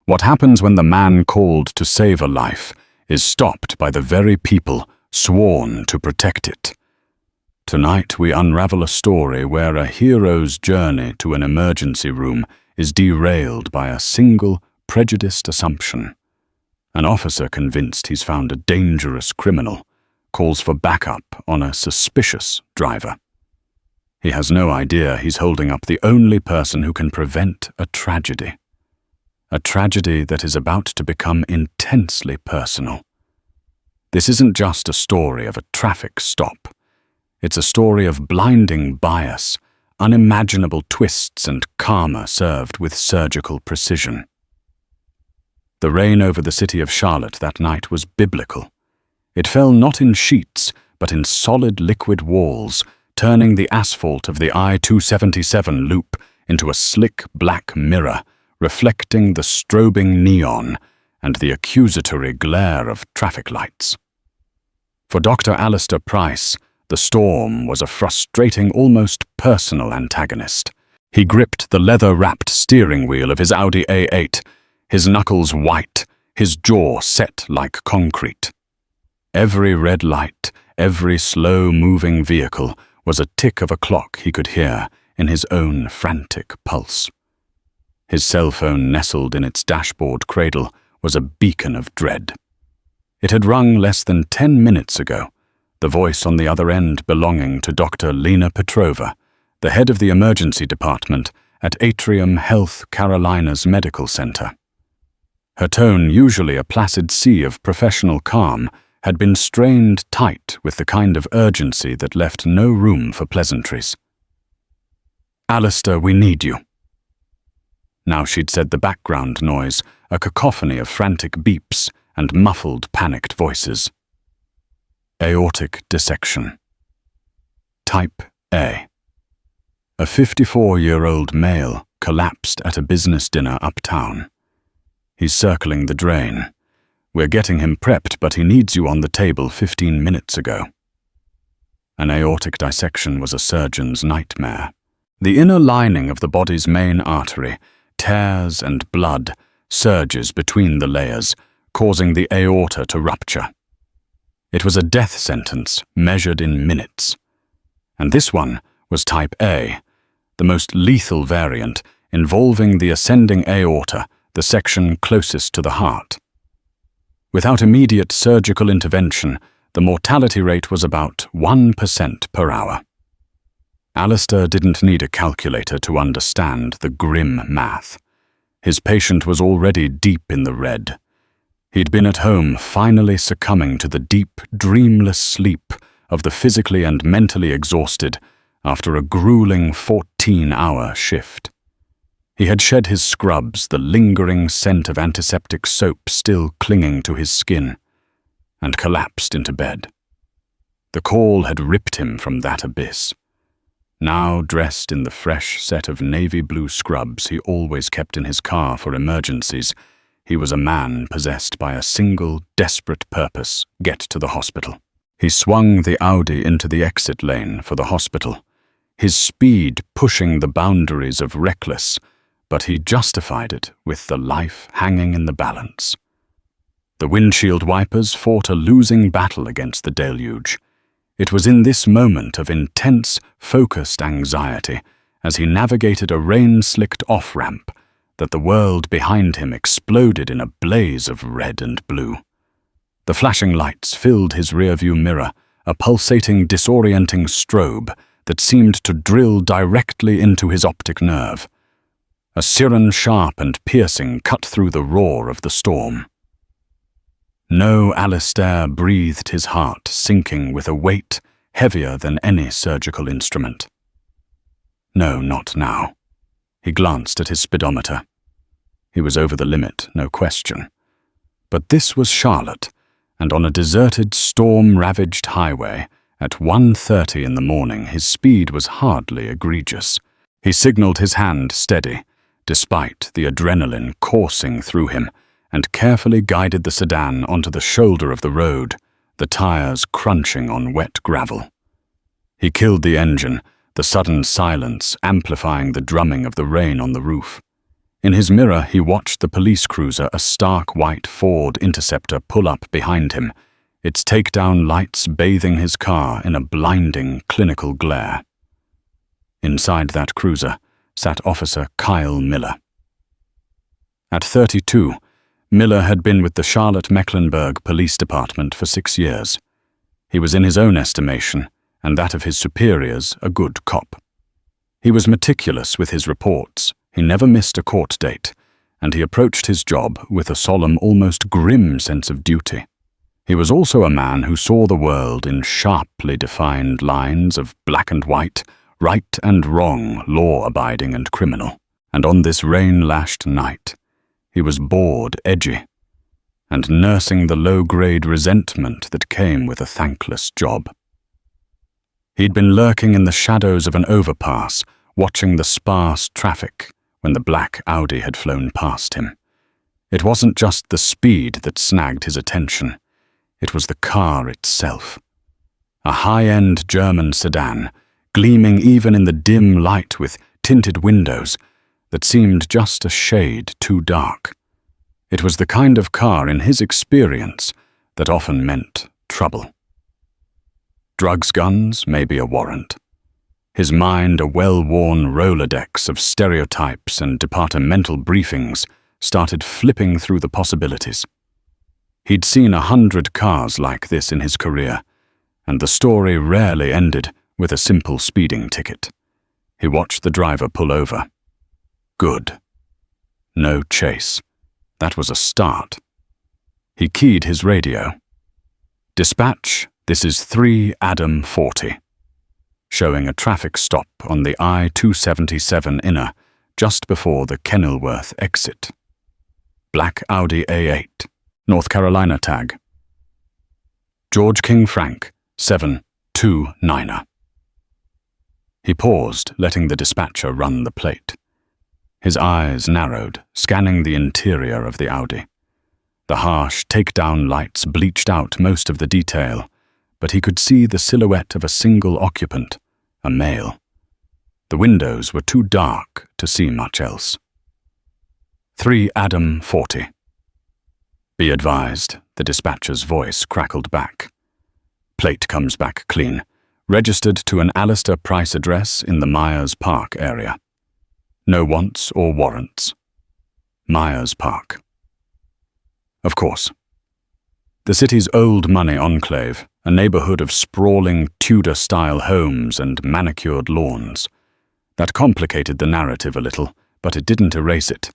What happens when the man called to save a life is stopped by the very people sworn to protect it? Tonight we unravel a story where a hero's journey to an emergency room is derailed by a single prejudiced assumption. An officer convinced he's found a dangerous criminal calls for backup on a suspicious driver. He has no idea he's holding up the only person who can prevent a tragedy that is about to become intensely personal. This isn't just a story of a traffic stop. It's a story of blinding bias, unimaginable twists and karma served with surgical precision. The rain over the city of Charlotte that night was biblical. It fell not in sheets, but in solid liquid walls, turning the asphalt of the I-277 loop into a slick black mirror, reflecting the strobing neon and the accusatory glare of traffic lights. For Dr. Alistair Price, the storm was a frustrating, almost personal antagonist. He gripped the leather-wrapped steering wheel of his Audi A8, his knuckles white, his jaw set like concrete. Every red light, every slow-moving vehicle was a tick of a clock he could hear in his own frantic pulse. His cell phone nestled in its dashboard cradle was a beacon of dread. It had rung less than 10 minutes ago, the voice on the other end belonging to Dr. Lena Petrova, the head of the emergency department at Atrium Health Carolinas Medical Center. Her tone, usually a placid sea of professional calm, had been strained tight with the kind of urgency that left no room for pleasantries. "Alistair, we need you." Now she'd said the background noise, a cacophony of frantic beeps and muffled, panicked voices. Aortic dissection. Type A. A 54-year-old male collapsed at a business dinner uptown. He's circling the drain. We're getting him prepped, but he needs you on the table 15 minutes ago. An aortic dissection was a surgeon's nightmare. The inner lining of the body's main artery tears and blood surges between the layers, causing the aorta to rupture. It was a death sentence measured in minutes. And this one was type A, the most lethal variant, involving the ascending aorta, the section closest to the heart. Without immediate surgical intervention, the mortality rate was about 1% per hour. Alistair didn't need a calculator to understand the grim math. His patient was already deep in the red. He'd been at home, finally succumbing to the deep, dreamless sleep of the physically and mentally exhausted after a grueling 14-hour shift. He had shed his scrubs, the lingering scent of antiseptic soap still clinging to his skin, and collapsed into bed. The call had ripped him from that abyss. Now dressed in the fresh set of navy blue scrubs he always kept in his car for emergencies, he was a man possessed by a single, desperate purpose: get to the hospital. He swung the Audi into the exit lane for the hospital, his speed pushing the boundaries of reckless, but he justified it with the life hanging in the balance. The windshield wipers fought a losing battle against the deluge. It was in this moment of intense, focused anxiety, as he navigated a rain-slicked off-ramp, that the world behind him exploded in a blaze of red and blue. The flashing lights filled his rearview mirror, a pulsating, disorienting strobe that seemed to drill directly into his optic nerve. A siren sharp and piercing cut through the roar of the storm. No, Alistair breathed, his heart sinking with a weight heavier than any surgical instrument. No, not now. He glanced at his speedometer. He was over the limit, no question. But this was Charlotte, and on a deserted, storm-ravaged highway, at 1:30 in the morning, his speed was hardly egregious. He signaled his hand steady, despite the adrenaline coursing through him, and carefully guided the sedan onto the shoulder of the road, the tires crunching on wet gravel. He killed the engine, the sudden silence amplifying the drumming of the rain on the roof. In his mirror, he watched the police cruiser, a stark white Ford Interceptor, pull up behind him, its takedown lights bathing his car in a blinding, clinical glare. Inside that cruiser sat Officer Kyle Miller. At 32, Miller had been with the Charlotte-Mecklenburg Police Department for 6 years. He was, in his own estimation, and that of his superiors, a good cop. He was meticulous with his reports, he never missed a court date, and he approached his job with a solemn, almost grim sense of duty. He was also a man who saw the world in sharply defined lines of black and white, right and wrong, law-abiding and criminal. And on this rain-lashed night, he was bored, edgy, and nursing the low-grade resentment that came with a thankless job. He'd been lurking in the shadows of an overpass, watching the sparse traffic when the black Audi had flown past him. It wasn't just the speed that snagged his attention. It was the car itself. A high-end German sedan, gleaming even in the dim light with tinted windows that seemed just a shade too dark. It was the kind of car, in his experience, that often meant trouble. Drugs, guns, maybe a warrant. His mind, a well-worn Rolodex of stereotypes and departmental briefings, started flipping through the possibilities. He'd seen 100 cars like this in his career, and the story rarely ended with a simple speeding ticket. He watched the driver pull over. Good. No chase. That was a start. He keyed his radio. Dispatch, this is 3 Adam 40. Showing a traffic stop on the I-277 inner, just before the Kenilworth exit. Black Audi A8, North Carolina tag. George King Frank, 729er. He paused, letting the dispatcher run the plate. His eyes narrowed, scanning the interior of the Audi. The harsh takedown lights bleached out most of the detail, but he could see the silhouette of a single occupant, a male. The windows were too dark to see much else. 3 Adam 40. Be advised, the dispatcher's voice crackled back. Plate comes back clean, registered to an Alistair Price address in the Myers Park area. No wants or warrants. Myers Park. Of course. The city's old money enclave, a neighborhood of sprawling Tudor-style homes and manicured lawns. That complicated the narrative a little, but it didn't erase it.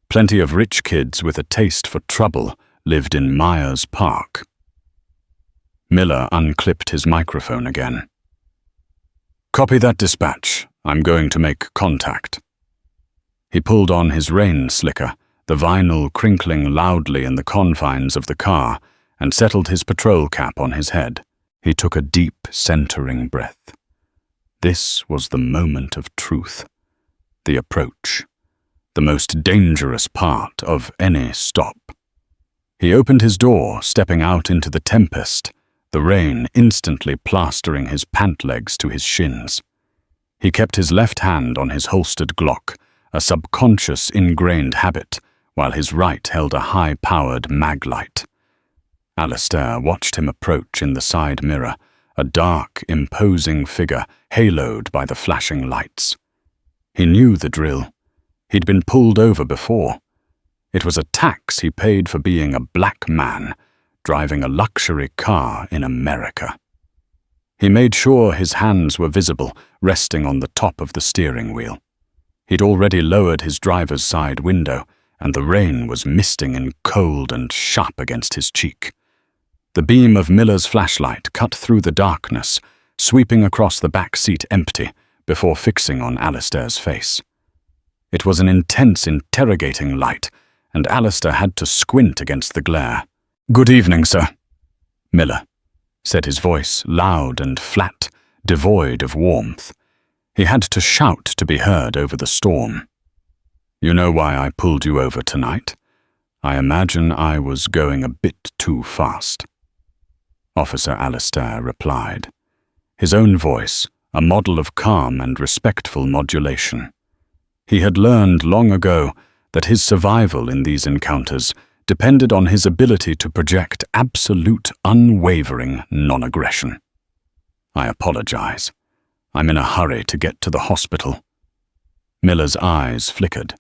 Plenty of rich kids with a taste for trouble lived in Myers Park. Miller unclipped his microphone again. Copy that dispatch. I'm going to make contact. He pulled on his rain slicker, the vinyl crinkling loudly in the confines of the car, and settled his patrol cap on his head. He took a deep, centering breath. This was the moment of truth. The approach. The most dangerous part of any stop. He opened his door, stepping out into the tempest, the rain instantly plastering his pant legs to his shins. He kept his left hand on his holstered Glock, a subconscious ingrained habit, while his right held a high-powered mag-light. Alistair watched him approach in the side mirror, a dark, imposing figure haloed by the flashing lights. He knew the drill. He'd been pulled over before. It was a tax he paid for being a black man, driving a luxury car in America. He made sure his hands were visible, resting on the top of the steering wheel. He'd already lowered his driver's side window, and the rain was misting and cold and sharp against his cheek. The beam of Miller's flashlight cut through the darkness, sweeping across the back seat empty, before fixing on Alistair's face. It was an intense, interrogating light, and Alistair had to squint against the glare. "Good evening, sir." "Miller," said his voice, loud and flat, devoid of warmth. He had to shout to be heard over the storm. "You know why I pulled you over tonight? I imagine I was going a bit too fast." Officer Alistair replied. His own voice, a model of calm and respectful modulation. He had learned long ago that his survival in these encounters depended on his ability to project absolute, unwavering non-aggression. "I apologize. I'm in a hurry to get to the hospital." Miller's eyes flickered.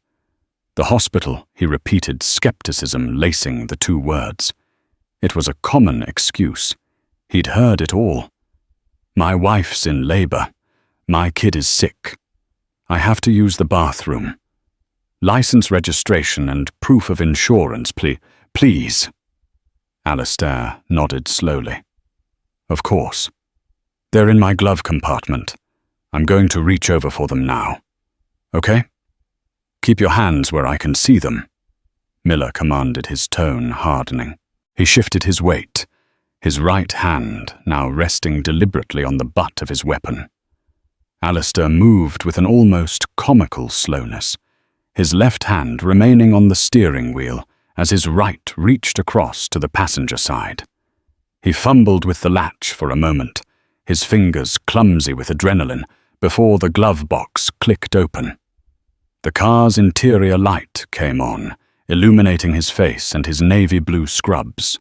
"The hospital," he repeated, skepticism lacing the two words. It was a common excuse. He'd heard it all. "My wife's in labor. My kid is sick. I have to use the bathroom. License registration and proof of insurance, please." Alistair nodded slowly. "Of course. They're in my glove compartment. I'm going to reach over for them now. Okay? Keep your hands where I can see them," Miller commanded, his tone hardening. He shifted his weight, his right hand now resting deliberately on the butt of his weapon. Alistair moved with an almost comical slowness, his left hand remaining on the steering wheel as his right reached across to the passenger side. He fumbled with the latch for a moment, his fingers clumsy with adrenaline, before the glove box clicked open. The car's interior light came on, illuminating his face and his navy blue scrubs.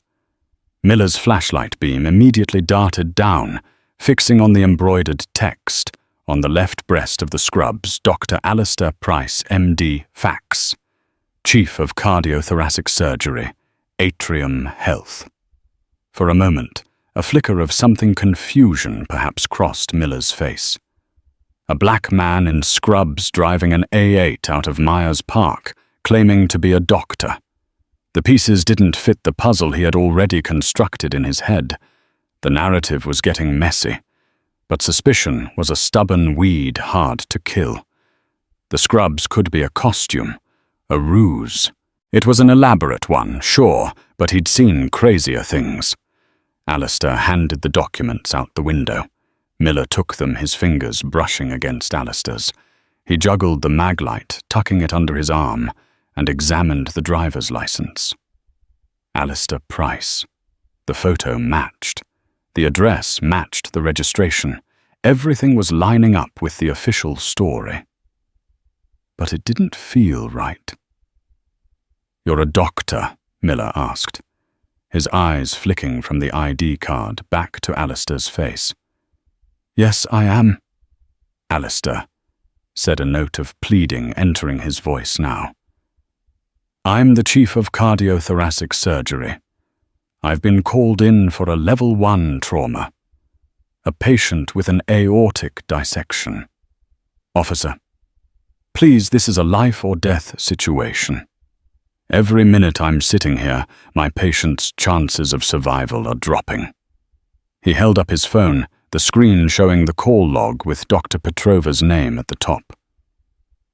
Miller's flashlight beam immediately darted down, fixing on the embroidered text on the left breast of the scrubs, "Dr. Alistair Price, MD, Fax, Chief of Cardiothoracic Surgery, Atrium Health." For a moment, a flicker of something confusion perhaps crossed Miller's face. A black man in scrubs driving an A8 out of Myers Park, claiming to be a doctor. The pieces didn't fit the puzzle he had already constructed in his head. The narrative was getting messy, but suspicion was a stubborn weed hard to kill. The scrubs could be a costume, a ruse. It was an elaborate one, sure, but he'd seen crazier things. Alistair handed the documents out the window. Miller took them, his fingers brushing against Alistair's. He juggled the maglite, tucking it under his arm, and examined the driver's license. Alistair Price. The photo matched. The address matched the registration. Everything was lining up with the official story. But it didn't feel right. "You're a doctor?" Miller asked, his eyes flicking from the ID card back to Alistair's face. "Yes, I am." "Alistair," said a note of pleading entering his voice now. "I'm the Chief of Cardiothoracic Surgery. I've been called in for a level 1 trauma. A patient with an aortic dissection. Officer, please, this is a life or death situation. Every minute I'm sitting here, my patient's chances of survival are dropping." He held up his phone, the screen showing the call log with Dr. Petrova's name at the top.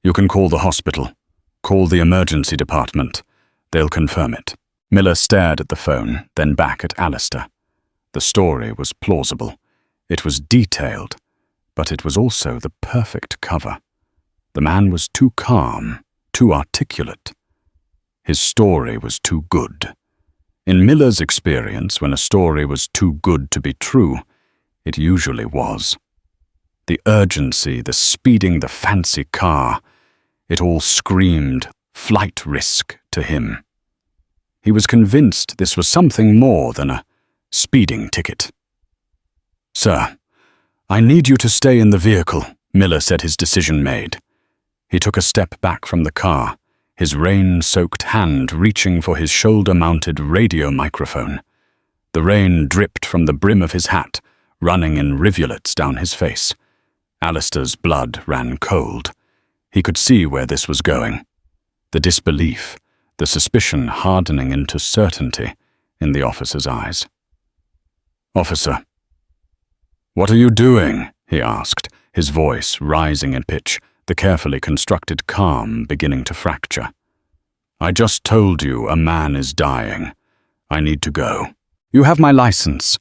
"You can call the hospital. Call the emergency department. They'll confirm it." Miller stared at the phone, then back at Alistair. The story was plausible. It was detailed, but it was also the perfect cover. The man was too calm, too articulate. His story was too good. In Miller's experience, when a story was too good to be true, it usually was. The urgency, the speeding, the fancy car, it all screamed flight risk to him. He was convinced this was something more than a speeding ticket. "Sir, I need you to stay in the vehicle," Miller said, his decision made. He took a step back from the car, his rain-soaked hand reaching for his shoulder-mounted radio microphone. The rain dripped from the brim of his hat, running in rivulets down his face. Alistair's blood ran cold. He could see where this was going. The disbelief, the suspicion hardening into certainty in the officer's eyes. "Officer." "What are you doing?" he asked, his voice rising in pitch, the carefully constructed calm beginning to fracture. "I just told you a man is dying. I need to go." "You have my license.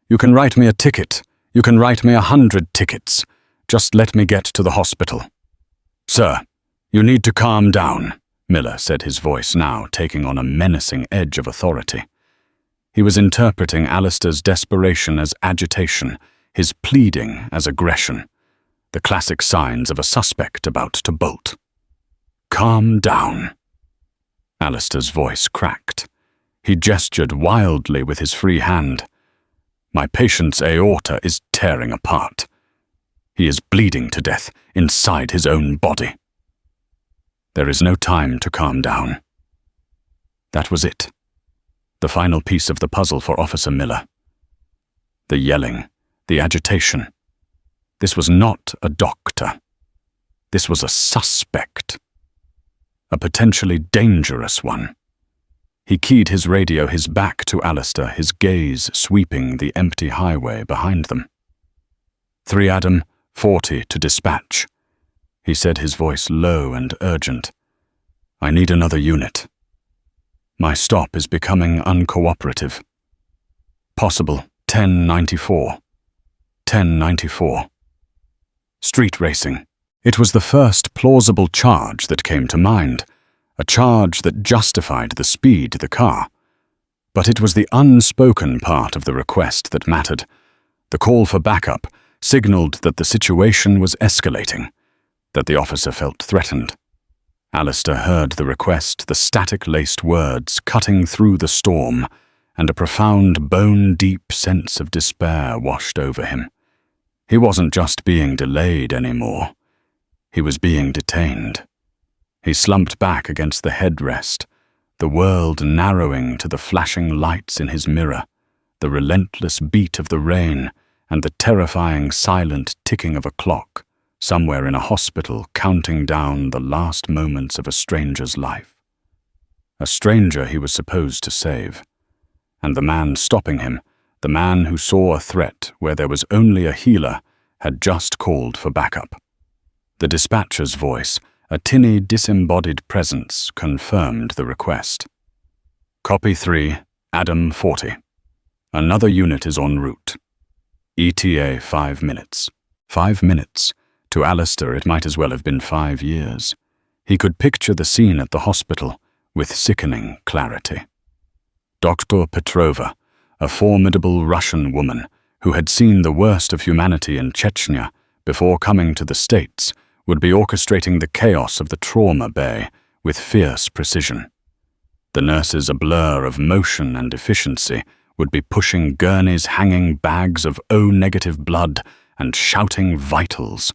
You can write me a ticket. You can write me 100 tickets. Just let me get to the hospital." "Sir, you need to calm down," Miller said, his voice now taking on a menacing edge of authority. He was interpreting Alistair's desperation as agitation, his pleading as aggression, the classic signs of a suspect about to bolt. "Calm down," Alistair's voice cracked. He gestured wildly with his free hand. My patient's aorta is tearing apart. He is bleeding to death inside his own body. There is no time to calm down. That was it. The final piece of the puzzle for Officer Miller. The yelling, the agitation. This was not a doctor. This was a suspect. A potentially dangerous one. He keyed his radio, his back to Alistair, his gaze sweeping the empty highway behind them. 3 Adam, 40 to dispatch. He said, his voice low and urgent. I need another unit. My stop is becoming uncooperative. Possible 1094. 1094. Street racing. It was the first plausible charge that came to mind, a charge that justified the speed of the car. But it was the unspoken part of the request that mattered. The call for backup signaled that the situation was escalating, that the officer felt threatened. Alistair heard the request, the static-laced words cutting through the storm, and a profound, bone-deep sense of despair washed over him. He wasn't just being delayed anymore. He was being detained. He slumped back against the headrest, the world narrowing to the flashing lights in his mirror, the relentless beat of the rain, and the terrifying silent ticking of a clock, somewhere in a hospital counting down the last moments of a stranger's life. A stranger he was supposed to save. And the man stopping him, the man who saw a threat where there was only a healer, had just called for backup. The dispatcher's voice, a tinny, disembodied presence, confirmed the request. Copy 3, Adam 40. Another unit is en route. ETA 5 minutes. 5 minutes. To Alistair, it might as well have been 5 years. He could picture the scene at the hospital with sickening clarity. Dr. Petrova, a formidable Russian woman who had seen the worst of humanity in Chechnya before coming to the States, would be orchestrating the chaos of the trauma bay with fierce precision. The nurses, a blur of motion and efficiency, would be pushing gurneys hanging bags of O-negative blood and shouting vitals.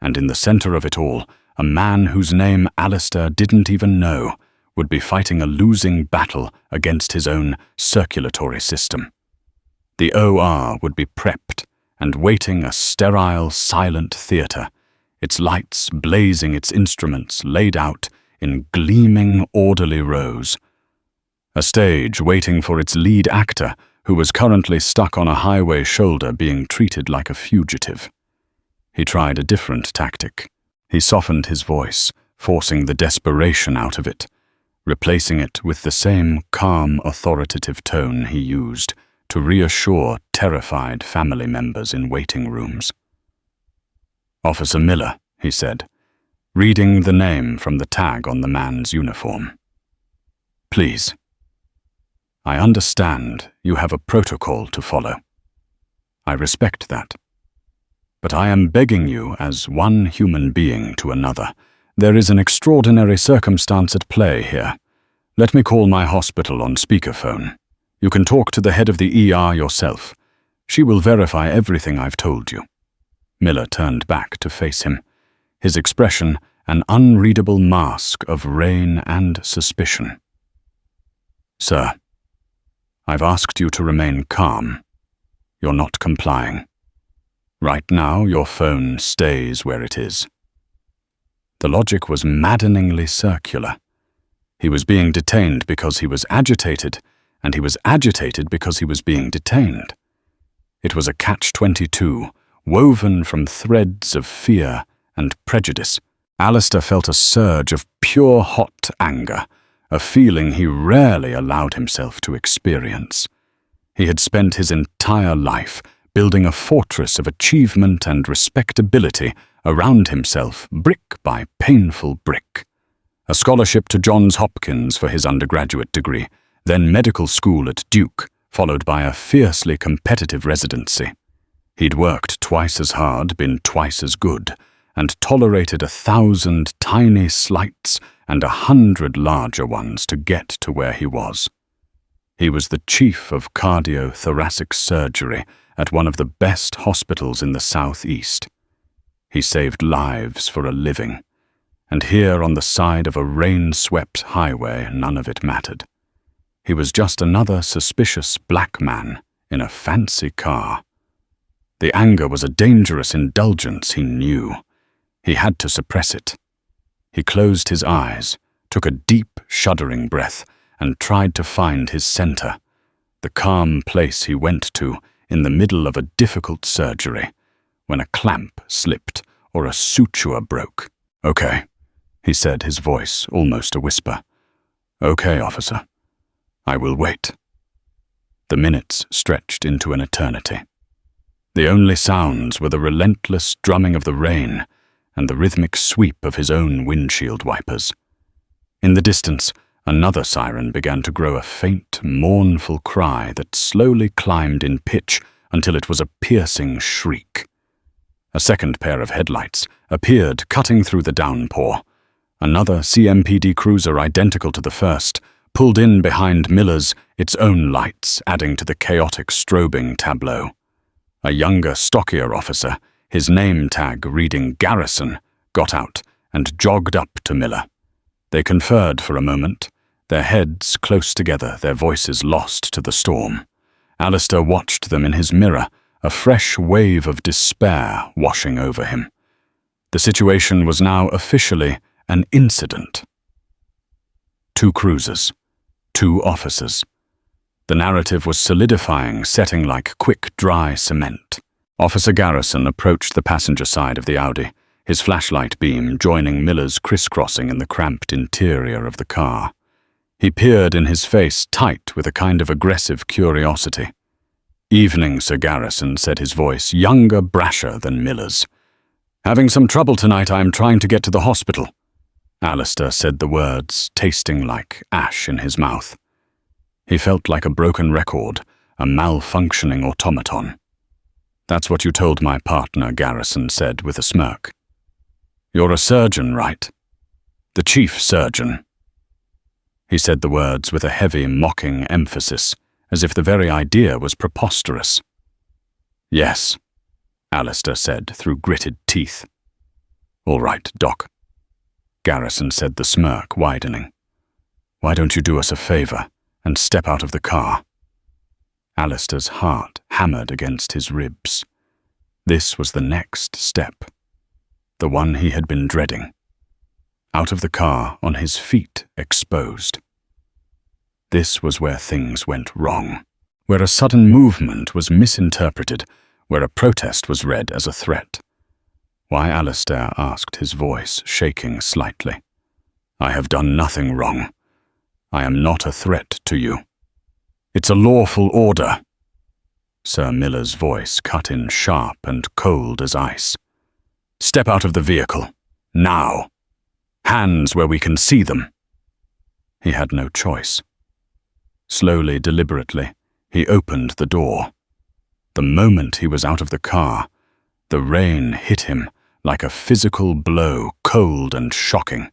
And in the center of it all, a man whose name Alistair didn't even know would be fighting a losing battle against his own circulatory system. The OR would be prepped and waiting a sterile, silent theater, its lights blazing, its instruments laid out in gleaming, orderly rows. A stage waiting for its lead actor, who was currently stuck on a highway shoulder being treated like a fugitive. He tried a different tactic. He softened his voice, forcing the desperation out of it, replacing it with the same calm, authoritative tone he used to reassure terrified family members in waiting rooms. Officer Miller, he said, reading the name from the tag on the man's uniform. Please. I understand you have a protocol to follow. I respect that. But I am begging you as one human being to another. There is an extraordinary circumstance at play here. Let me call my hospital on speakerphone. You can talk to the head of the ER yourself. She will verify everything I've told you. Miller turned back to face him, his expression an unreadable mask of rain and suspicion. Sir, I've asked you to remain calm. You're not complying. Right now, your phone stays where it is. The logic was maddeningly circular. He was being detained because he was agitated, and he was agitated because he was being detained. It was a catch-22, woven from threads of fear and prejudice. Alistair felt a surge of pure hot anger, a feeling he rarely allowed himself to experience. He had spent his entire life building a fortress of achievement and respectability around himself, brick by painful brick. A scholarship to Johns Hopkins for his undergraduate degree, then medical school at Duke, followed by a fiercely competitive residency. He'd worked twice as hard, been twice as good, and tolerated 1,000 tiny slights and 100 larger ones to get to where he was. He was the chief of cardiothoracic surgery at one of the best hospitals in the southeast. He saved lives for a living, and here on the side of a rain-swept highway, none of it mattered. He was just another suspicious black man in a fancy car. The anger was a dangerous indulgence, he knew. He had to suppress it. He closed his eyes, took a deep, shuddering breath, and tried to find his center, the calm place he went to in the middle of a difficult surgery, when a clamp slipped or a suture broke. "Okay," he said, his voice almost a whisper. "Okay, officer. I will wait." The minutes stretched into an eternity. The only sounds were the relentless drumming of the rain and the rhythmic sweep of his own windshield wipers. In the distance, another siren began to grow a faint, mournful cry that slowly climbed in pitch until it was a piercing shriek. A second pair of headlights appeared, cutting through the downpour. Another CMPD cruiser identical to the first pulled in behind Miller's, its own lights adding to the chaotic strobing tableau. A younger, stockier officer, his name tag reading Garrison, got out and jogged up to Miller. They conferred for a moment, their heads close together, their voices lost to the storm. Alistair watched them in his mirror, a fresh wave of despair washing over him. The situation was now officially an incident. 2 cruisers, 2 officers. The narrative was solidifying, setting like quick, dry cement. Officer Garrison approached the passenger side of the Audi, his flashlight beam joining Miller's crisscrossing in the cramped interior of the car. He peered in his face tight with a kind of aggressive curiosity. "Evening, Sir Garrison," said his voice, younger, brasher than Miller's. "Having some trouble tonight. I am trying to get to the hospital." Alistair said the words, tasting like ash in his mouth. He felt like a broken record, a malfunctioning automaton. "That's what you told my partner," Garrison said with a smirk. "You're a surgeon, right? The chief surgeon." He said the words with a heavy, mocking emphasis, as if the very idea was preposterous. "Yes," Alistair said through gritted teeth. "All right, Doc." Garrison said, the smirk widening. "Why don't you do us a favor and step out of the car?" Alistair's heart hammered against his ribs. This was the next step, the one he had been dreading. Out of the car, on his feet exposed. This was where things went wrong, where a sudden movement was misinterpreted, where a protest was read as a threat. Why, Alistair asked, his voice shaking slightly. "I have done nothing wrong. I am not a threat to you. It's a lawful order." Sir Miller's voice cut in sharp and cold as ice. "Step out of the vehicle. Now. Hands where we can see them." He had no choice. Slowly, deliberately, he opened the door. The moment he was out of the car, the rain hit him like a physical blow, cold and shocking.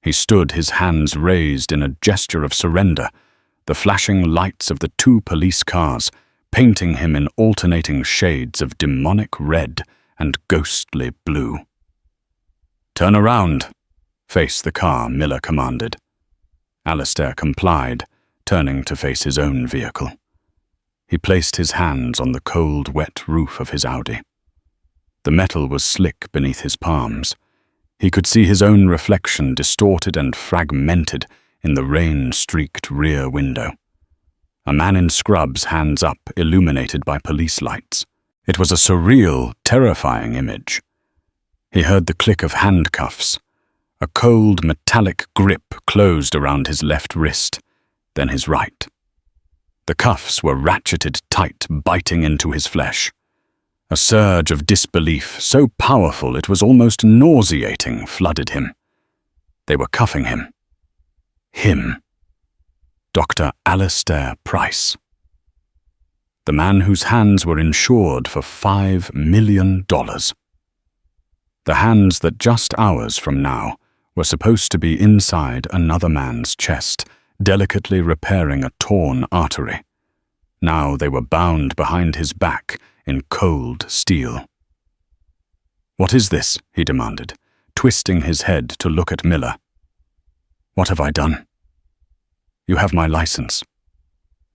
He stood, his hands raised in a gesture of surrender, the flashing lights of the 2 police cars painting him in alternating shades of demonic red and ghostly blue. "Turn around. Face the car," Miller commanded. Alistair complied, turning to face his own vehicle. He placed his hands on the cold, wet roof of his Audi. The metal was slick beneath his palms. He could see his own reflection distorted and fragmented in the rain-streaked rear window. A man in scrubs, hands up, illuminated by police lights. It was a surreal, terrifying image. He heard the click of handcuffs. A cold, metallic grip closed around his left wrist, then his right. The cuffs were ratcheted tight, biting into his flesh. A surge of disbelief, so powerful it was almost nauseating, flooded him. They were cuffing him. Him. Dr. Alistair Price. The man whose hands were insured for $5 million. The hands that just hours from now were supposed to be inside another man's chest, delicately repairing a torn artery. Now they were bound behind his back in cold steel. "What is this?" he demanded, twisting his head to look at Miller. "What have I done?" "You have my license.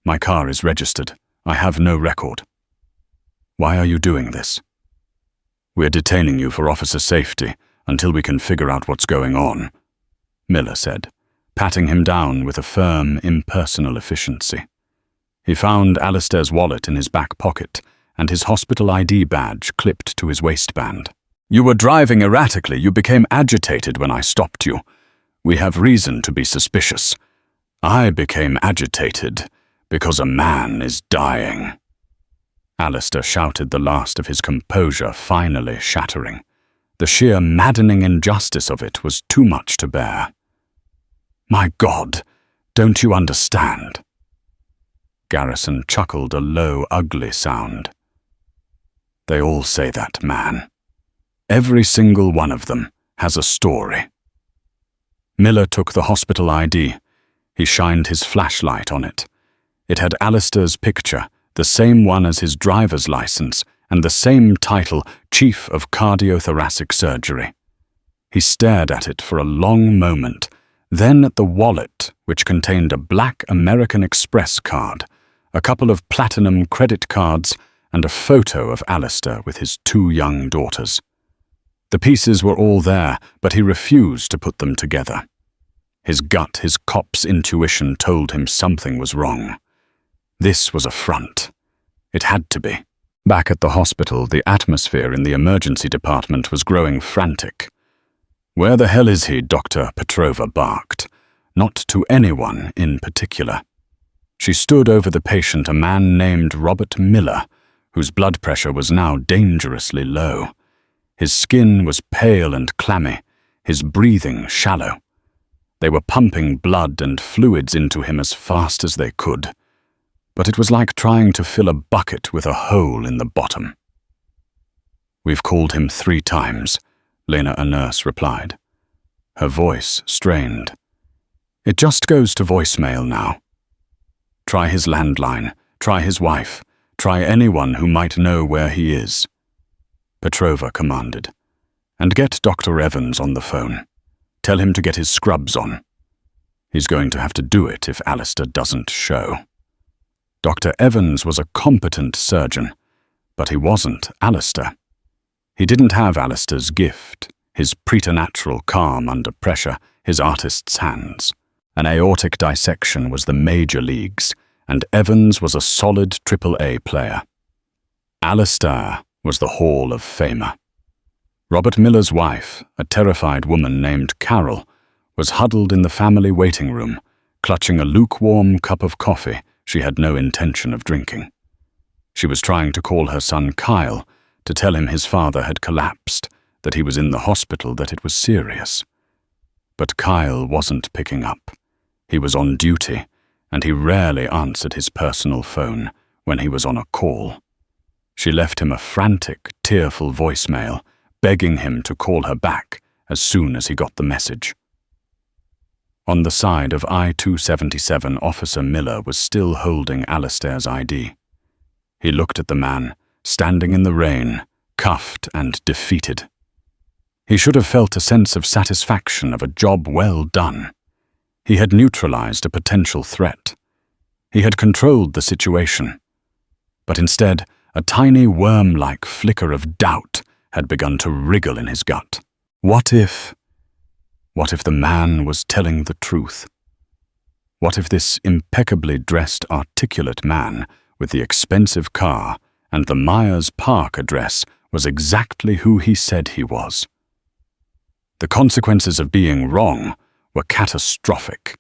My car is registered. I have no record. Why are you doing this?" "We're detaining you for officer safety until we can figure out what's going on," Miller said, patting him down with a firm, impersonal efficiency. He found Alistair's wallet in his back pocket and his hospital ID badge clipped to his waistband. "You were driving erratically. You became agitated when I stopped you. We have reason to be suspicious. I became agitated because a man is dying." Alistair shouted, the last of his composure finally shattering. The sheer maddening injustice of it was too much to bear. "My God, don't you understand?" Garrison chuckled a low, ugly sound. "They all say that, man. Every single one of them has a story." Miller took the hospital ID. He shined his flashlight on it. It had Alistair's picture, the same one as his driver's license, and the same title, Chief of Cardiothoracic Surgery. He stared at it for a long moment, then at the wallet, which contained a black American Express card, a couple of platinum credit cards, and a photo of Alistair with his 2 young daughters. The pieces were all there, but he refused to put them together. His gut, his cop's intuition told him something was wrong. This was a front. It had to be. Back at the hospital, the atmosphere in the emergency department was growing frantic. "Where the hell is he?" Dr. Petrova barked, not to anyone in particular. She stood over the patient, a man named Robert Miller, whose blood pressure was now dangerously low. His skin was pale and clammy, his breathing shallow. They were pumping blood and fluids into him as fast as they could, but it was like trying to fill a bucket with a hole in the bottom. "We've called him 3 times, Lena, a nurse, replied. Her voice strained. "It just goes to voicemail now. Try his landline, try his wife, try anyone who might know where he is," Petrova commanded. "And get Dr. Evans on the phone. Tell him to get his scrubs on. He's going to have to do it if Alistair doesn't show." Dr. Evans was a competent surgeon, but he wasn't Alistair. He didn't have Alistair's gift, his preternatural calm under pressure, his artist's hands. An aortic dissection was the major leagues, and Evans was a solid AAA player. Alistair was the Hall of Famer. Robert Miller's wife, a terrified woman named Carol, was huddled in the family waiting room, clutching a lukewarm cup of coffee she had no intention of drinking. She was trying to call her son Kyle to tell him his father had collapsed, that he was in the hospital, that it was serious. But Kyle wasn't picking up. He was on duty, and he rarely answered his personal phone when he was on a call. She left him a frantic, tearful voicemail, begging him to call her back as soon as he got the message. On the side of I-277, Officer Miller was still holding Alistair's ID. He looked at the man, standing in the rain, cuffed and defeated. He should have felt a sense of satisfaction of a job well done. He had neutralized a potential threat. He had controlled the situation. But instead, a tiny worm-like flicker of doubt had begun to wriggle in his gut. What if the man was telling the truth? What if this impeccably dressed, articulate man with the expensive car and the Myers Park address was exactly who he said he was? The consequences of being wrong were catastrophic.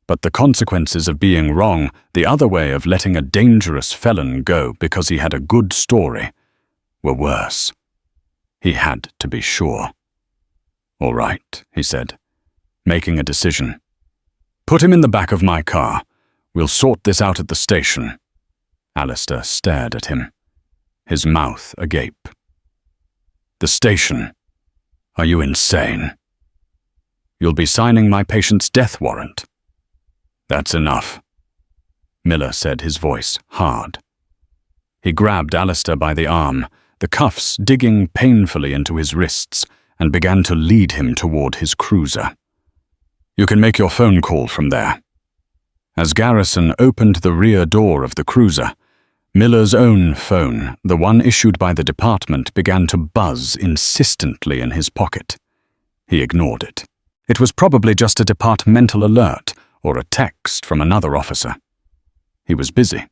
But the consequences of being wrong, the other way of letting a dangerous felon go because he had a good story, were worse. He had to be sure. "All right," he said, making a decision. "Put him in the back of my car. We'll sort this out at the station." Alistair stared at him, his mouth agape. "The station," Are you insane? You'll be signing my patient's death warrant. That's enough, Miller said, his voice hard. He grabbed Alistair by the arm, the cuffs digging painfully into his wrists, and began to lead him toward his cruiser. You can make your phone call from there. As Garrison opened the rear door of the cruiser, Miller's own phone, the one issued by the department, began to buzz insistently in his pocket. He ignored it. It was probably just a departmental alert or a text from another officer. He was busy.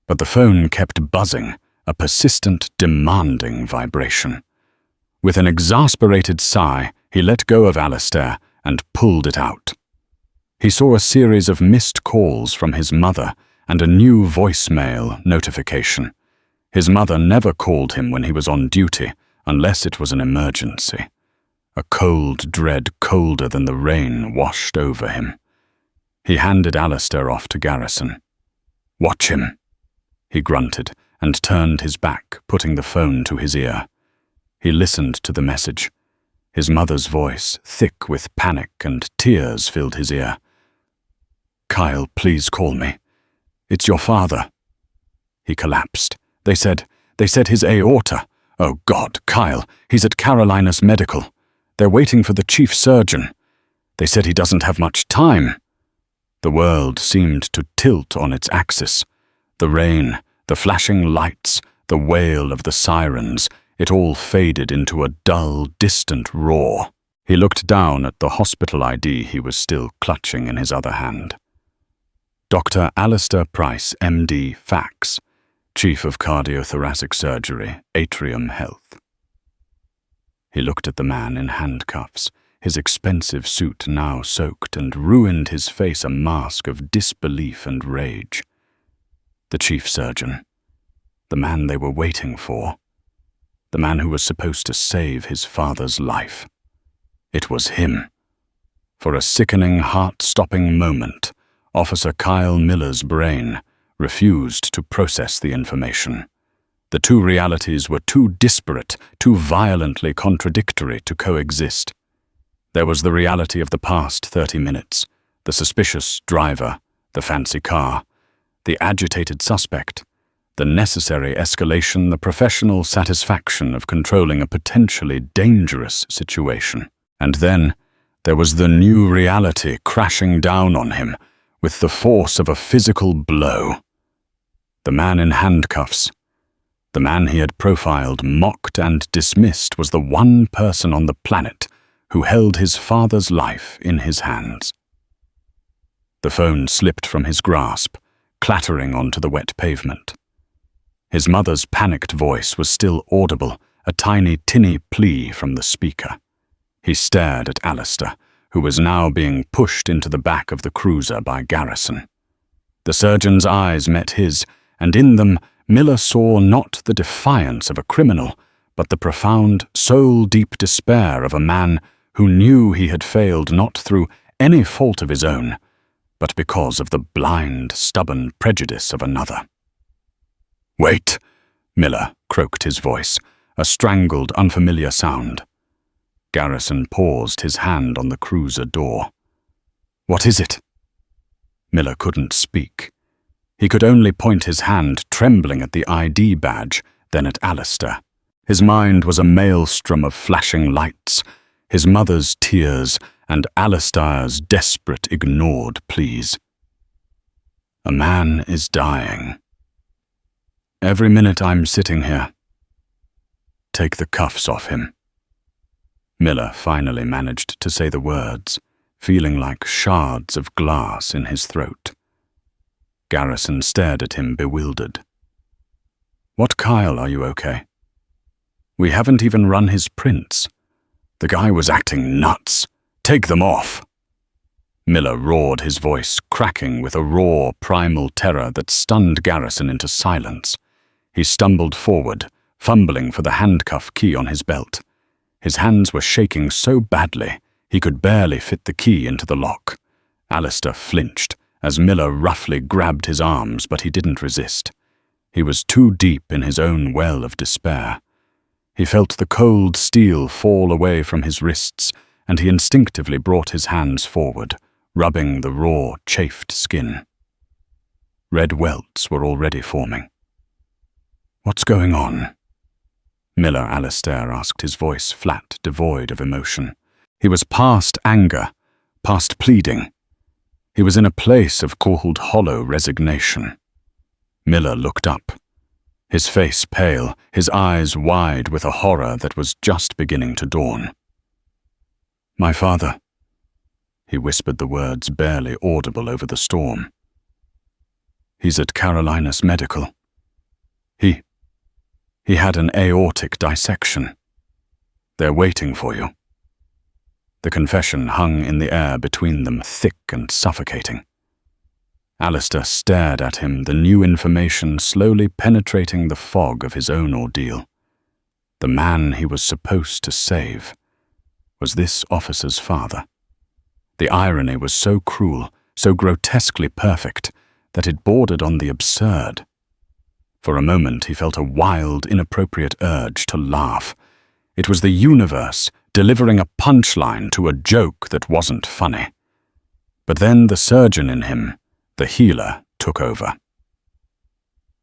But the phone kept buzzing, a persistent, demanding vibration. With an exasperated sigh, he let go of Alistair and pulled it out. He saw a series of missed calls from his mother and a new voicemail notification. His mother never called him when he was on duty, unless it was an emergency. A cold dread colder than the rain washed over him. He handed Alistair off to Garrison. "Watch him," he grunted, and turned his back, putting the phone to his ear. He listened to the message. His mother's voice, thick with panic, and tears filled his ear. "Kyle, please call me. It's your father." He collapsed. They said his aorta. Oh God, Kyle, he's at Carolinas Medical. They're waiting for the chief surgeon. They said he doesn't have much time. The world seemed to tilt on its axis. The rain, the flashing lights, the wail of the sirens, it all faded into a dull, distant roar. He looked down at the hospital ID he was still clutching in his other hand. Dr. Alistair Price, MD, Fax, Chief of Cardiothoracic Surgery, Atrium Health. He looked at the man in handcuffs, his expensive suit now soaked, and ruined his face a mask of disbelief and rage. The chief surgeon. The man they were waiting for. The man who was supposed to save his father's life. It was him. For a sickening, heart-stopping moment, Officer Kyle Miller's brain refused to process the information. The two realities were too disparate, too violently contradictory to coexist. There was the reality of the past 30 minutes, the suspicious driver, the fancy car, the agitated suspect, the necessary escalation, the professional satisfaction of controlling a potentially dangerous situation. And then there was the new reality crashing down on him with the force of a physical blow. The man in handcuffs, the man he had profiled, mocked, and dismissed, was the one person on the planet who held his father's life in his hands. The phone slipped from his grasp, clattering onto the wet pavement. His mother's panicked voice was still audible, a tiny, tinny plea from the speaker. He stared at Alistair, who was now being pushed into the back of the cruiser by Garrison. The surgeon's eyes met his, and in them Miller saw not the defiance of a criminal, but the profound, soul-deep despair of a man who knew he had failed not through any fault of his own, but because of the blind, stubborn prejudice of another. "Wait," Miller croaked his voice, a strangled, unfamiliar sound. Garrison paused, his hand on the cruiser door. "What is it?" Miller couldn't speak. He could only point his hand, trembling at the ID badge, then at Alistair. His mind was a maelstrom of flashing lights, his mother's tears, and Alistair's desperate, ignored pleas. "A man is dying. Every minute I'm sitting here. Take the cuffs off him." Miller finally managed to say the words, feeling like shards of glass in his throat. Garrison stared at him, bewildered. "What, Kyle, are you okay? We haven't even run his prints. The guy was acting nuts. Take them off." Miller roared, his voice cracking with a raw, primal terror that stunned Garrison into silence. He stumbled forward, fumbling for the handcuff key on his belt. His hands were shaking so badly he could barely fit the key into the lock. Alistair flinched as Miller roughly grabbed his arms, but he didn't resist. He was too deep in his own well of despair. He felt the cold steel fall away from his wrists, and he instinctively brought his hands forward, rubbing the raw, chafed skin. Red welts were already forming. "What's going on?" Miller Alistair asked, his voice flat, devoid of emotion. He was past anger, past pleading. He was in a place of cold, hollow resignation. Miller looked up, his face pale, his eyes wide with a horror that was just beginning to dawn. "My father," he whispered the words barely audible over the storm. "He's at Carolinas Medical. He had an aortic dissection. They're waiting for you." The confession hung in the air between them, thick and suffocating. Alistair stared at him, the new information slowly penetrating the fog of his own ordeal. The man he was supposed to save. Was this officer's father? The irony was so cruel, so grotesquely perfect, that it bordered on the absurd. For a moment he felt a wild, inappropriate urge to laugh. It was the universe delivering a punchline to a joke that wasn't funny. But then the surgeon in him, the healer, took over.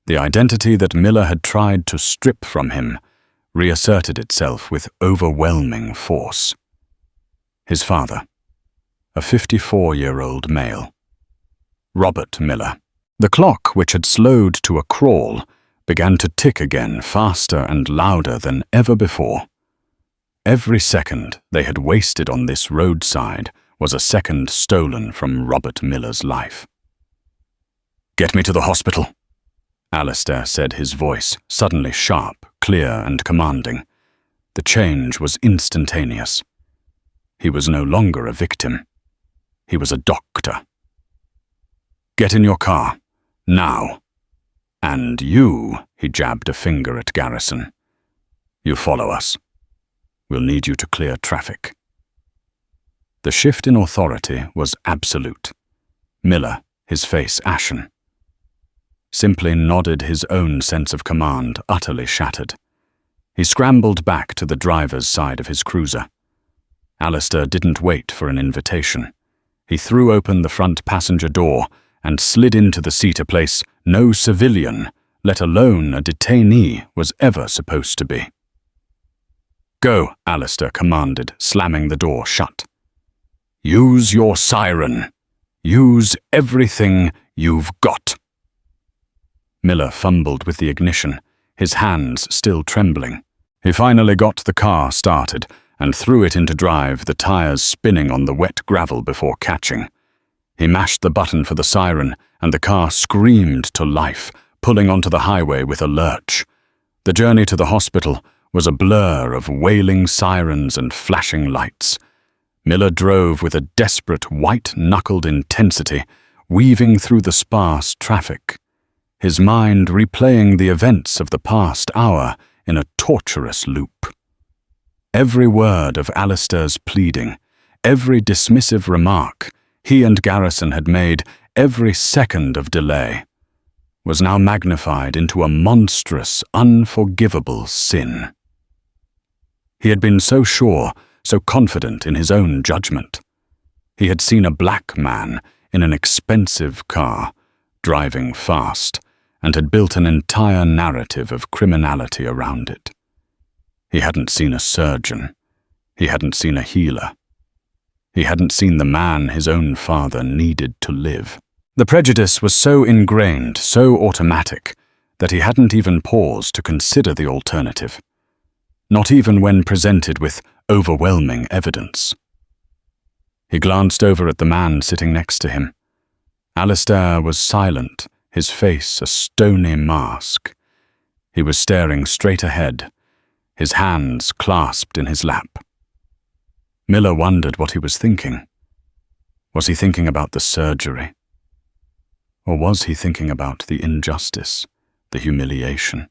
The identity that Miller had tried to strip from him reasserted itself with overwhelming force. His father, a 54-year-old male. Robert Miller. The clock, which had slowed to a crawl, began to tick again, faster and louder than ever before. Every second they had wasted on this roadside was a second stolen from Robert Miller's life. "Get me to the hospital," Alistair said, his voice suddenly sharp, clear, and commanding. The change was instantaneous. He was no longer a victim. He was a doctor. "Get in your car. Now. And you," he jabbed a finger at Garrison. "You follow us. We'll need you to clear traffic." The shift in authority was absolute. Miller, his face ashen, simply nodded his own sense of command, utterly shattered. He scrambled back to the driver's side of his cruiser. Alistair didn't wait for an invitation. He threw open the front passenger door and slid into the seat, a place no civilian, let alone a detainee, was ever supposed to be. "Go," Alistair commanded, slamming the door shut. "Use your siren. Use everything you've got." Miller fumbled with the ignition, his hands still trembling. He finally got the car started and threw it into drive, the tires spinning on the wet gravel before catching. He mashed the button for the siren, and the car screamed to life, pulling onto the highway with a lurch. The journey to the hospital was a blur of wailing sirens and flashing lights. Miller drove with a desperate, white-knuckled intensity, weaving through the sparse traffic, his mind replaying the events of the past hour in a torturous loop. Every word of Alistair's pleading, every dismissive remark he and Garrison had made, every second of delay, was now magnified into a monstrous, unforgivable sin. He had been so sure, so confident in his own judgment. He had seen a black man in an expensive car, driving fast, and had built an entire narrative of criminality around it. He hadn't seen a surgeon. He hadn't seen a healer. He hadn't seen the man his own father needed to live. The prejudice was so ingrained, so automatic, that he hadn't even paused to consider the alternative, not even when presented with overwhelming evidence. He glanced over at the man sitting next to him. Alistair was silent, his face a stony mask. He was staring straight ahead, his hands clasped in his lap. Miller wondered what he was thinking. Was he thinking about the surgery? Or was he thinking about the injustice, the humiliation?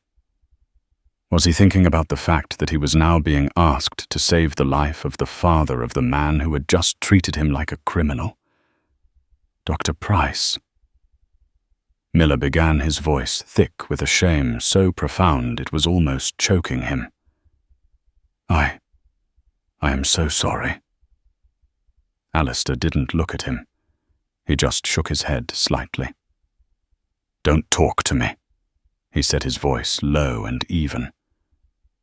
Was he thinking about the fact that he was now being asked to save the life of the father of the man who had just treated him like a criminal? Dr. Price. Miller began, his voice thick with a shame so profound it was almost choking him. I am so sorry." Alistair didn't look at him. He just shook his head slightly. "Don't talk to me," he said, his voice low and even.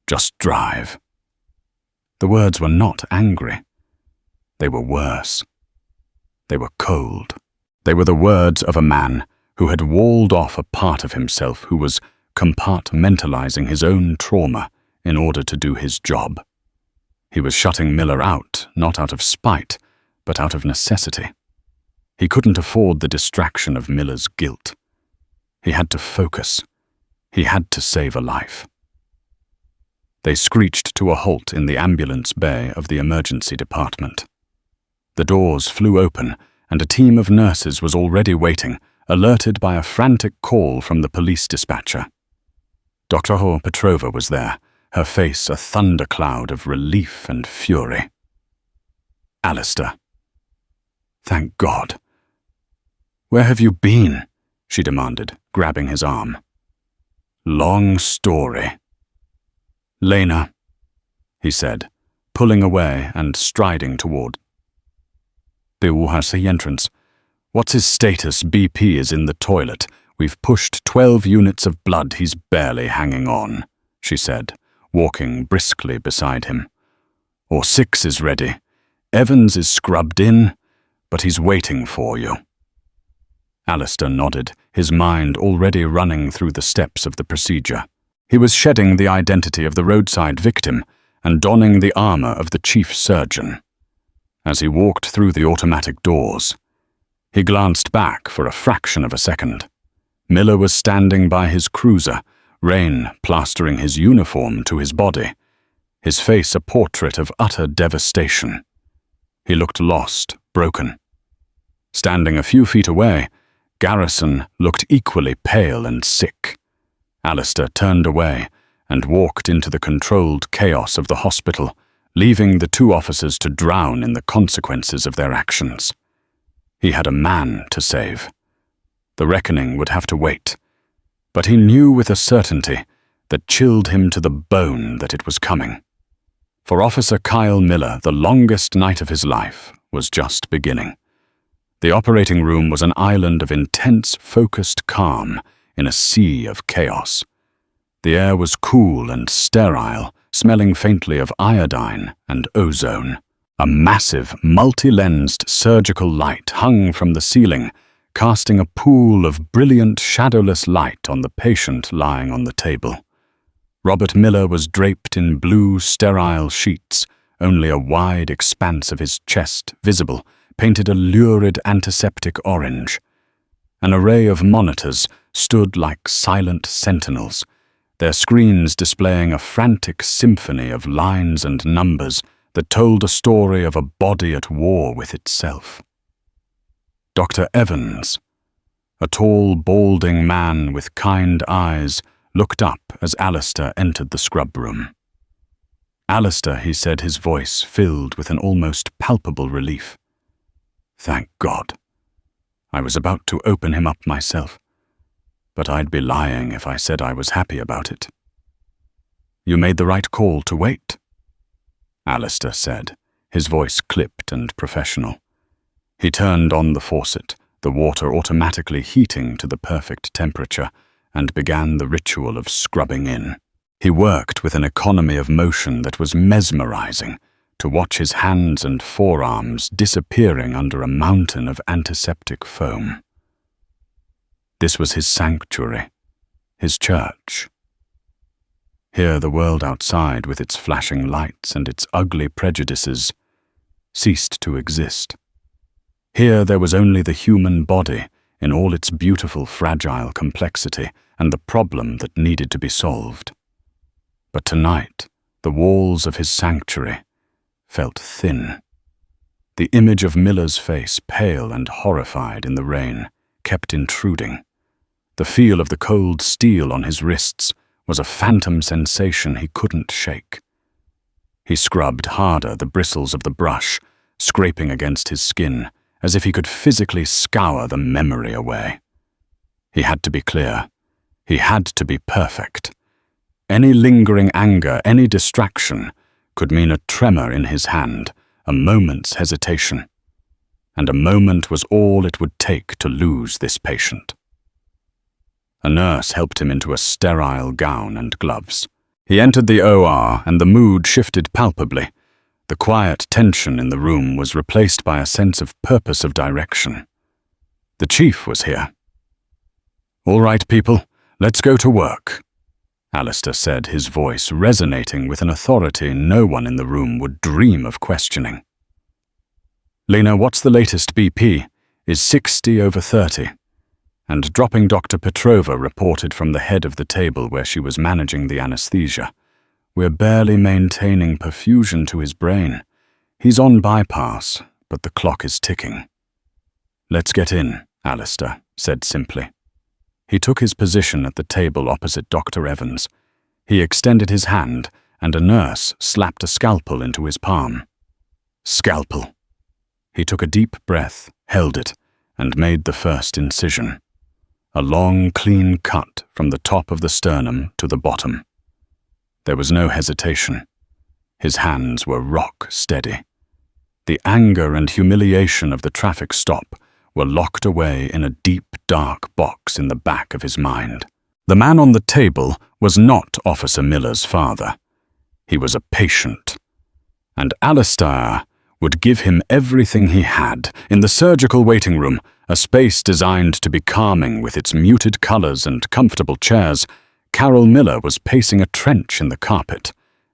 "Just drive." The words were not angry. They were worse. They were cold. They were the words of a man who had walled off a part of himself, who was compartmentalizing his own trauma in order to do his job. He was shutting Miller out, not out of spite, but out of necessity. He couldn't afford the distraction of Miller's guilt. He had to focus. He had to save a life. They screeched to a halt in the ambulance bay of the emergency department. The doors flew open, and a team of nurses was already waiting, alerted by a frantic call from the police dispatcher. Dr. Petrova was there, her face a thundercloud of relief and fury. "Alistair." "Thank God." "Where have you been?" she demanded, grabbing his arm. "Long story." "Lena," he said, pulling away and striding toward the Wuhasi entrance. "What's his status? BP is in the toilet. We've pushed 12 units of blood. He's barely hanging on," she said, walking briskly beside him. "Or 6 is ready. Evans is scrubbed in, but he's waiting for you." Alistair nodded, his mind already running through the steps of the procedure. He was shedding the identity of the roadside victim and donning the armor of the chief surgeon. As he walked through the automatic doors, he glanced back for a fraction of a second. Miller was standing by his cruiser, rain plastering his uniform to his body, his face a portrait of utter devastation. He looked lost, broken. Standing a few feet away, Garrison looked equally pale and sick. Alistair turned away and walked into the controlled chaos of the hospital, leaving the 2 officers to drown in the consequences of their actions. He had a man to save. The reckoning would have to wait, but he knew with a certainty that chilled him to the bone that it was coming. For Officer Kyle Miller, the longest night of his life was just beginning. The operating room was an island of intense, focused calm in a sea of chaos. The air was cool and sterile, smelling faintly of iodine and ozone. A massive, multi-lensed surgical light hung from the ceiling, casting a pool of brilliant, shadowless light on the patient lying on the table. Robert Miller was draped in blue, sterile sheets, only a wide expanse of his chest visible, painted a lurid antiseptic orange. An array of monitors stood like silent sentinels, their screens displaying a frantic symphony of lines and numbers that told a story of a body at war with itself. Dr. Evans, a tall, balding man with kind eyes, looked up as Alistair entered the scrub room. "Alistair," he said, his voice filled with an almost palpable relief. "Thank God. I was about to open him up myself, but I'd be lying if I said I was happy about it." "You made the right call to wait," Alistair said, his voice clipped and professional. He turned on the faucet, the water automatically heating to the perfect temperature, and began the ritual of scrubbing in. He worked with an economy of motion that was mesmerizing, to watch his hands and forearms disappearing under a mountain of antiseptic foam. This was his sanctuary, his church. Here the world outside, with its flashing lights and its ugly prejudices, ceased to exist. Here there was only the human body in all its beautiful, fragile complexity and the problem that needed to be solved. But tonight, the walls of his sanctuary felt thin. The image of Miller's face, pale and horrified in the rain, kept intruding. The feel of the cold steel on his wrists was a phantom sensation he couldn't shake. He scrubbed harder, the bristles of the brush scraping against his skin, as if he could physically scour the memory away. He had to be clear. He had to be perfect. Any lingering anger, any distraction, could mean a tremor in his hand, a moment's hesitation. And a moment was all it would take to lose this patient. A nurse helped him into a sterile gown and gloves. He entered the OR, and the mood shifted palpably. The quiet tension in the room was replaced by a sense of purpose of direction. The chief was here. "All right, people, let's go to work," Alistair said, his voice resonating with an authority no one in the room would dream of questioning. "Lena, what's the latest BP? Is 60/30. And dropping Dr. Petrova reported from the head of the table where she was managing the anesthesia. "We're barely maintaining perfusion to his brain. He's on bypass, but the clock is ticking." "Let's get in," Alistair said simply. He took his position at the table opposite Dr. Evans. He extended his hand, and a nurse slapped a scalpel into his palm. "Scalpel." He took a deep breath, held it, and made the first incision. A long, clean cut from the top of the sternum to the bottom. There was no hesitation. His hands were rock steady. The anger and humiliation of the traffic stop were locked away in a deep, dark box in the back of his mind. The man on the table was not Officer Miller's father. He was a patient. And Alistair would give him everything he had. In the surgical waiting room, a space designed to be calming with its muted colors and comfortable chairs, Carol Miller was pacing a trench in the carpet.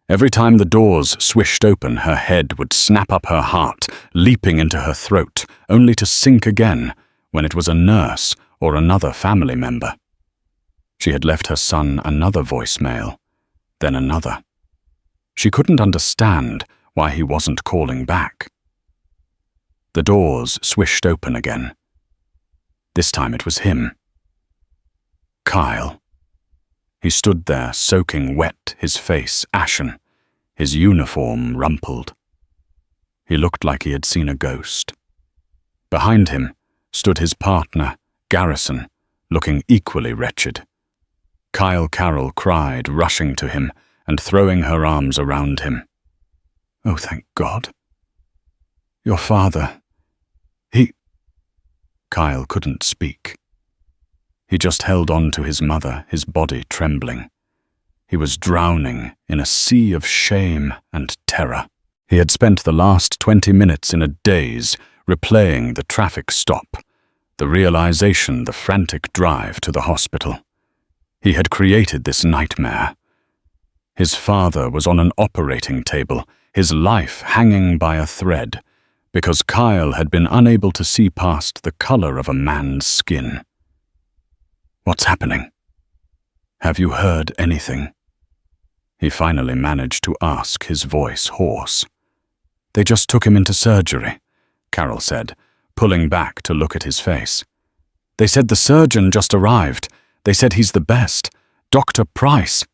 Every time the doors swished open, her head would snap up her heart, leaping into her throat, only to sink again when it was a nurse or another family member. She had left her son another voicemail, then another. She couldn't understand why he wasn't calling back. The doors swished open again. This time it was him. Kyle. He stood there, soaking wet, his face ashen, his uniform rumpled. He looked like he had seen a ghost. Behind him stood his partner, Garrison, looking equally wretched. Kyle Carroll cried, rushing to him and throwing her arms around him. "Oh, thank God. Your father, he—" Kyle couldn't speak. He just held on to his mother, his body trembling. He was drowning in a sea of shame and terror. He had spent the last 20 minutes in a daze, replaying the traffic stop, the realization, the frantic drive to the hospital. He had created this nightmare. His father was on an operating table, his life hanging by a thread, because Kyle had been unable to see past the color of a man's skin. "What's happening? Have you heard anything?" He finally managed to ask, his voice hoarse. "They just took him into surgery," Carol said, pulling back to look at his face. "They said the surgeon just arrived. They said he's the best. Dr. Price."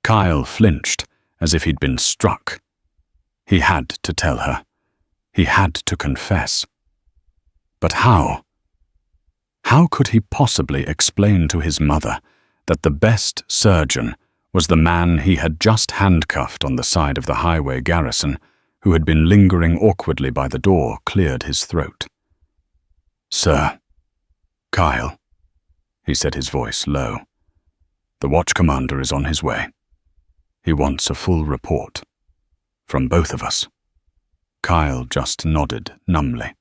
Kyle flinched, as if he'd been struck. He had to tell her. He had to confess. But how? How could he possibly explain to his mother that the best surgeon was the man he had just handcuffed on the side of the highway, Garrison, who had been lingering awkwardly by the door, cleared his throat? "Sir, Kyle," he said, his voice low. "The watch commander is on his way. He wants a full report. From both of us." Kyle just nodded numbly.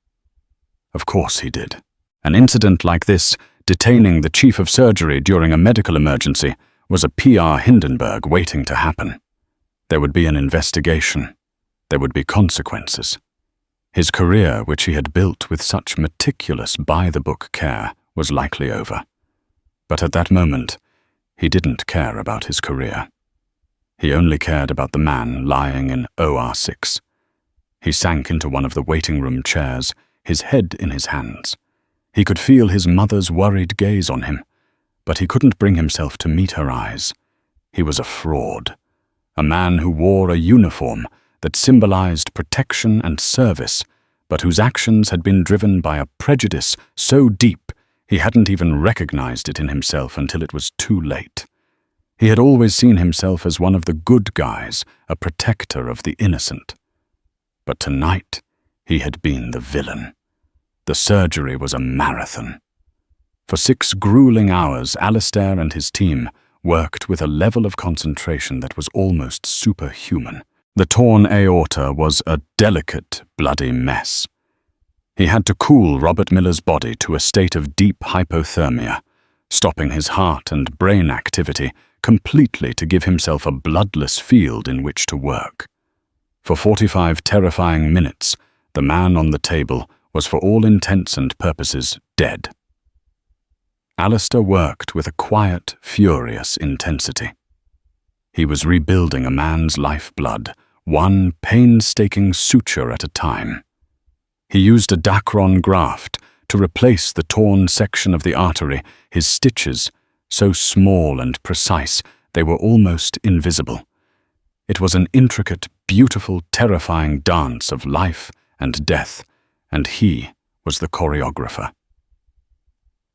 Of course he did. An incident like this, detaining the chief of surgery during a medical emergency, was a PR Hindenburg waiting to happen. There would be an investigation. There would be consequences. His career, which he had built with such meticulous by-the-book care, was likely over. But at that moment, he didn't care about his career. He only cared about the man lying in OR6. He sank into one of the waiting room chairs, his head in his hands. He could feel his mother's worried gaze on him, but he couldn't bring himself to meet her eyes. He was a fraud, a man who wore a uniform that symbolized protection and service, but whose actions had been driven by a prejudice so deep he hadn't even recognized it in himself until it was too late. He had always seen himself as one of the good guys, a protector of the innocent. But tonight, he had been the villain. The surgery was a marathon. For 6 grueling hours, Alistair and his team worked with a level of concentration that was almost superhuman. The torn aorta was a delicate, bloody mess. He had to cool Robert Miller's body to a state of deep hypothermia, stopping his heart and brain activity completely to give himself a bloodless field in which to work. For 45 terrifying minutes, the man on the table was for all intents and purposes dead. Alistair worked with a quiet, furious intensity. He was rebuilding a man's lifeblood, one painstaking suture at a time. He used a Dacron graft to replace the torn section of the artery, his stitches, so small and precise they were almost invisible. It was an intricate, beautiful, terrifying dance of life and death, and he was the choreographer.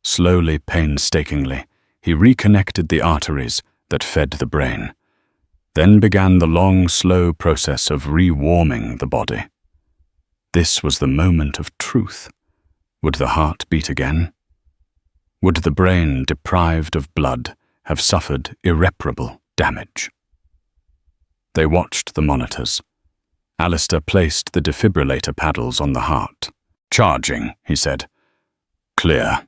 Slowly, painstakingly, he reconnected the arteries that fed the brain. Then began the long, slow process of rewarming the body. This was the moment of truth. Would the heart beat again? Would the brain, deprived of blood, have suffered irreparable damage? They watched the monitors. Alistair placed the defibrillator paddles on the heart. "Charging," he said. "Clear."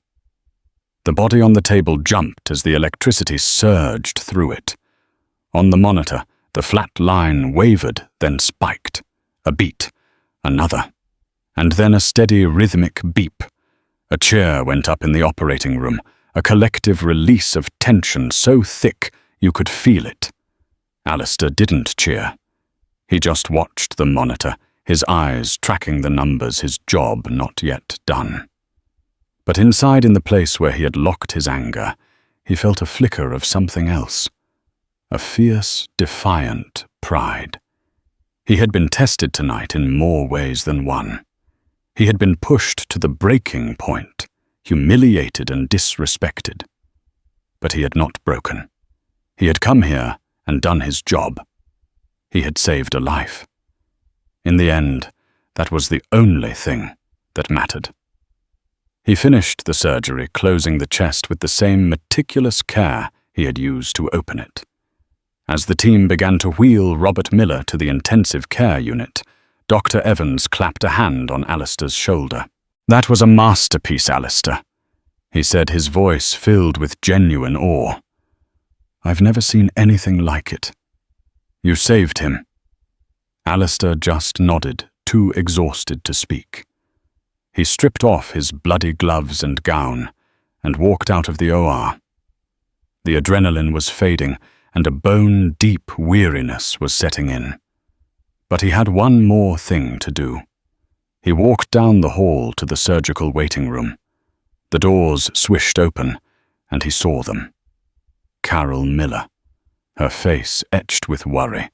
The body on the table jumped as the electricity surged through it. On the monitor, the flat line wavered, then spiked. A beat, another, and then a steady rhythmic beep. A cheer went up in the operating room, a collective release of tension so thick you could feel it. Alistair didn't cheer. He just watched the monitor, his eyes tracking the numbers, his job not yet done. But inside, in the place where he had locked his anger, he felt a flicker of something else. A fierce, defiant pride. He had been tested tonight in more ways than one. He had been pushed to the breaking point, humiliated and disrespected. But he had not broken. He had come here and done his job. He had saved a life. In the end, that was the only thing that mattered. He finished the surgery, closing the chest with the same meticulous care he had used to open it. As the team began to wheel Robert Miller to the intensive care unit, Dr. Evans clapped a hand on Alistair's shoulder. "That was a masterpiece, Alistair," he said, his voice filled with genuine awe. "I've never seen anything like it. You saved him." Alistair just nodded, too exhausted to speak. He stripped off his bloody gloves and gown and walked out of the OR. The adrenaline was fading and a bone-deep weariness was setting in. But he had one more thing to do. He walked down the hall to the surgical waiting room. The doors swished open, and he saw them. Carol Miller, her face etched with worry,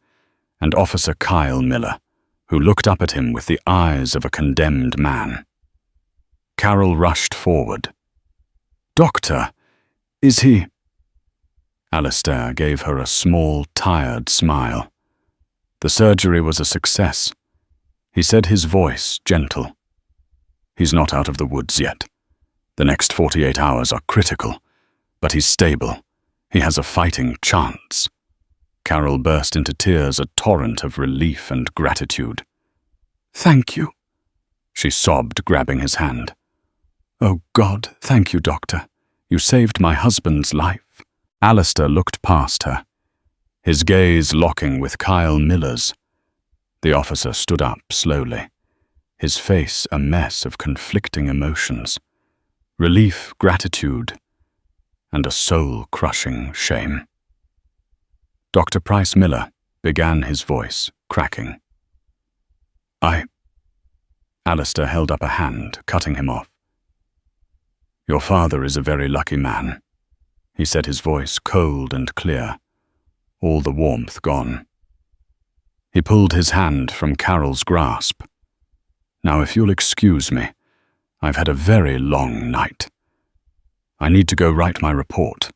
and Officer Kyle Miller, who looked up at him with the eyes of a condemned man. Carol rushed forward. "Doctor, is he—" Alistair gave her a small, tired smile. The surgery was a success. He said, his voice gentle. "He's not out of the woods yet. The next 48 hours are critical, but he's stable. He has a fighting chance." Carol burst into tears, a torrent of relief and gratitude. "Thank you," she sobbed, grabbing his hand. "Oh God, thank you, Doctor. You saved my husband's life." Alistair looked past her, his gaze locking with Kyle Miller's. The officer stood up slowly, his face a mess of conflicting emotions. Relief, gratitude, and a soul-crushing shame. Dr. Price Miller began, his voice cracking. Alistair held up a hand, cutting him off. "Your father is a very lucky man," he said, his voice cold and clear, all the warmth gone. He pulled his hand from Carol's grasp. "Now, if you'll excuse me, I've had a very long night. I need to go write my report."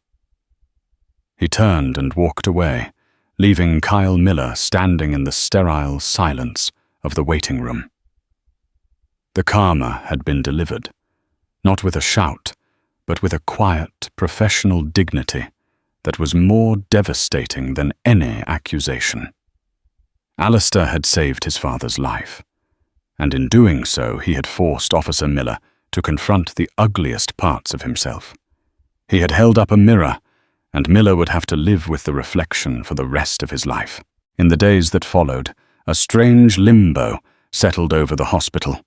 He turned and walked away, leaving Kyle Miller standing in the sterile silence of the waiting room. The karma had been delivered, not with a shout, but with a quiet, professional dignity that was more devastating than any accusation. Alistair had saved his father's life, and in doing so he had forced Officer Miller to confront the ugliest parts of himself. He had held up a mirror, and Miller would have to live with the reflection for the rest of his life. In the days that followed, a strange limbo settled over the hospital.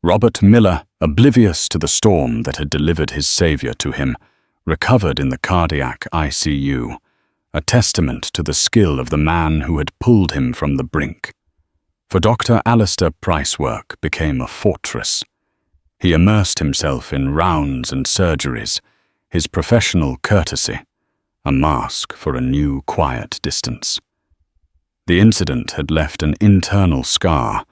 Robert Miller, oblivious to the storm that had delivered his savior to him, recovered in the cardiac ICU, a testament to the skill of the man who had pulled him from the brink. For Dr. Alistair Price, work became a fortress. He immersed himself in rounds and surgeries, his professional courtesy, a mask for a new quiet distance. The incident had left an internal scar,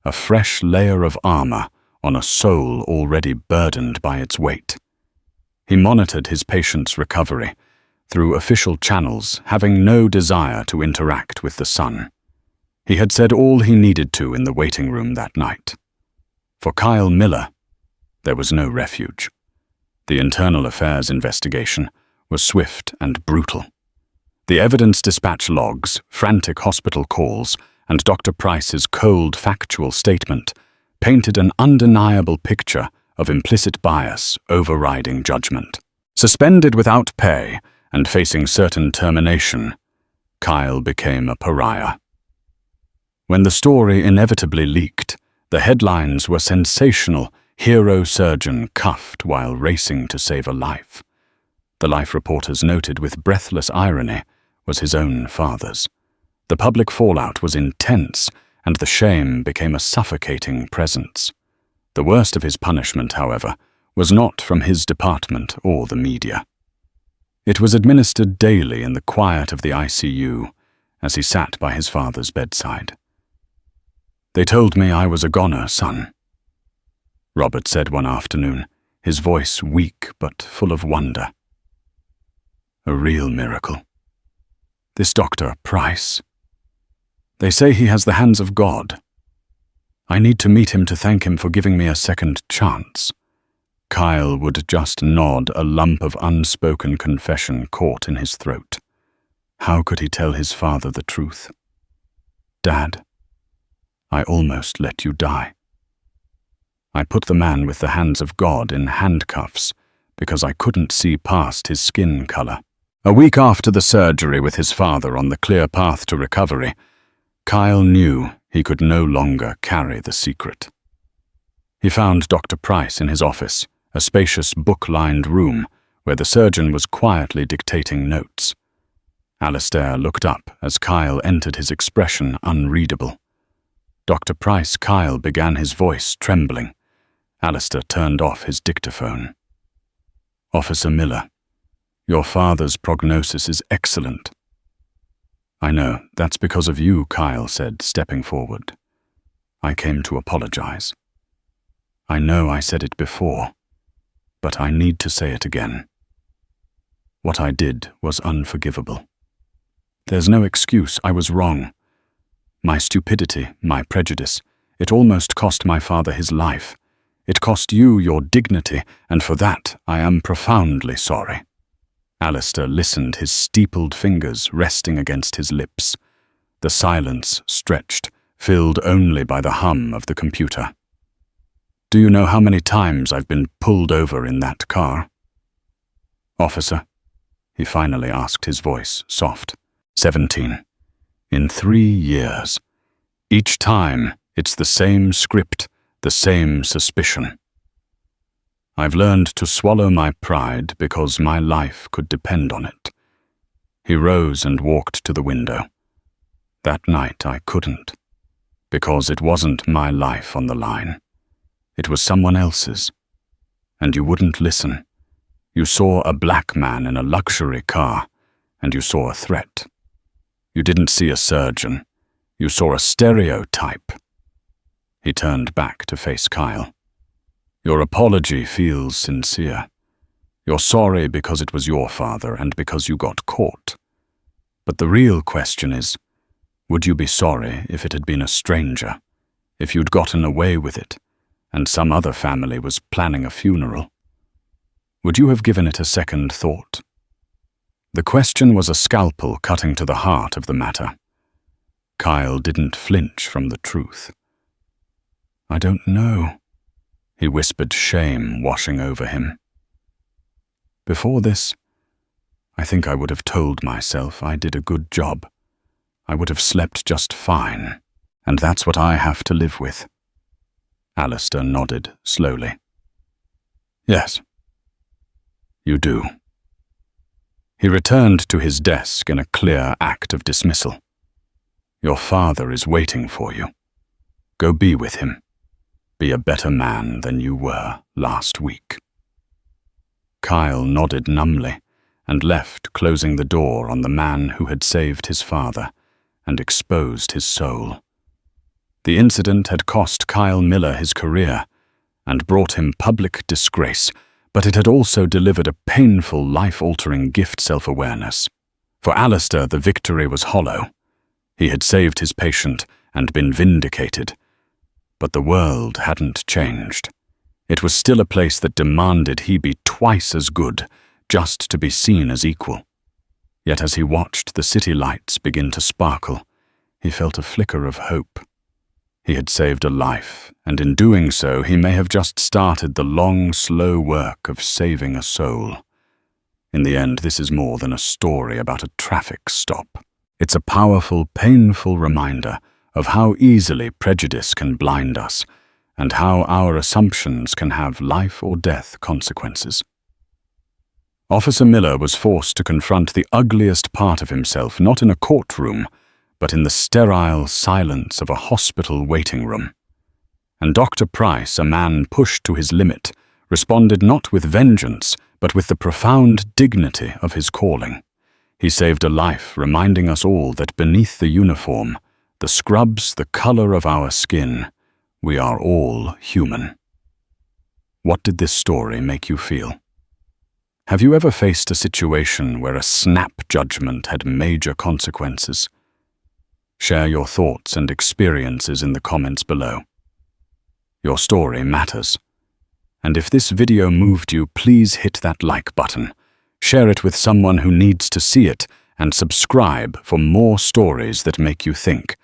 a fresh layer of armor on a soul already burdened by its weight. He monitored his patient's recovery through official channels, having no desire to interact with the Sun. He had said all he needed to in the waiting room that night. For Kyle Miller, there was no refuge. The internal affairs investigation was swift and brutal. The evidence dispatch logs, frantic hospital calls, and Dr. Price's cold, factual statement painted an undeniable picture of implicit bias overriding judgment. Suspended without pay and facing certain termination, Kyle became a pariah. When the story inevitably leaked, the headlines were sensational: hero surgeon cuffed while racing to save a life. The Life reporters noted with breathless irony was his own father's. The public fallout was intense, and the shame became a suffocating presence. The worst of his punishment, however, was not from his department or the media. It was administered daily in the quiet of the ICU as he sat by his father's bedside. "They told me I was a goner, son," Robert said one afternoon, his voice weak but full of wonder. "A real miracle. This Dr. Price. They say he has the hands of God. I need to meet him to thank him for giving me a second chance." Kyle would just nod, a lump of unspoken confession caught in his throat. How could he tell his father the truth? "Dad, I almost let you die. I put the man with the hands of God in handcuffs because I couldn't see past his skin color." A week after the surgery with his father on the clear path to recovery, Kyle knew he could no longer carry the secret. He found Dr. Price in his office, a spacious book-lined room where the surgeon was quietly dictating notes. Alistair looked up as Kyle entered, his expression unreadable. "Dr. Price," Kyle began, his voice trembling. Alistair turned off his dictaphone. "Officer Miller, your father's prognosis is excellent." "I know, that's because of you," Kyle said, stepping forward. "I came to apologize. I know I said it before, but I need to say it again. What I did was unforgivable. There's no excuse, I was wrong. My stupidity, my prejudice, it almost cost my father his life. It cost you your dignity, and for that I am profoundly sorry." Alistair listened, his steepled fingers resting against his lips. The silence stretched, filled only by the hum of the computer. "Do you know how many times I've been pulled over in that car?" "Officer," he finally asked, his voice soft. 17. In 3 years. Each time, it's the same script, the same suspicion. I've learned to swallow my pride because my life could depend on it." He rose and walked to the window. "That night I couldn't, because it wasn't my life on the line. It was someone else's. And you wouldn't listen. You saw a black man in a luxury car, and you saw a threat. You didn't see a surgeon. You saw a stereotype." He turned back to face Kyle. "Your apology feels sincere. You're sorry because it was your father and because you got caught. But the real question is, would you be sorry if it had been a stranger, if you'd gotten away with it, and some other family was planning a funeral? Would you have given it a second thought? The question was a scalpel cutting to the heart of the matter. Kyle didn't flinch from the truth. "I don't know," he whispered, shame washing over him. "Before this, I think I would have told myself I did a good job. I would have slept just fine, and that's what I have to live with." Alistair nodded slowly. "Yes, you do." He returned to his desk in a clear act of dismissal. "Your father is waiting for you. Go be with him. Be a better man than you were last week." Kyle nodded numbly and left, closing the door on the man who had saved his father and exposed his soul. The incident had cost Kyle Miller his career and brought him public disgrace, but it had also delivered a painful, life-altering gift: self-awareness. For Alistair, the victory was hollow. He had saved his patient and been vindicated. But the world hadn't changed. It was still a place that demanded he be twice as good, just to be seen as equal. Yet as he watched the city lights begin to sparkle, he felt a flicker of hope. He had saved a life, and in doing so, he may have just started the long, slow work of saving a soul. In the end, this is more than a story about a traffic stop. It's a powerful, painful reminder of how easily prejudice can blind us, and how our assumptions can have life or death consequences. Officer Miller was forced to confront the ugliest part of himself, not in a courtroom, but in the sterile silence of a hospital waiting room. And Dr. Price, a man pushed to his limit, responded not with vengeance, but with the profound dignity of his calling. He saved a life, reminding us all that beneath the uniform, the scrubs, the color of our skin, we are all human. What did this story make you feel? Have you ever faced a situation where a snap judgment had major consequences? Share your thoughts and experiences in the comments below. Your story matters. And if this video moved you, please hit that like button, share it with someone who needs to see it, and subscribe for more stories that make you think.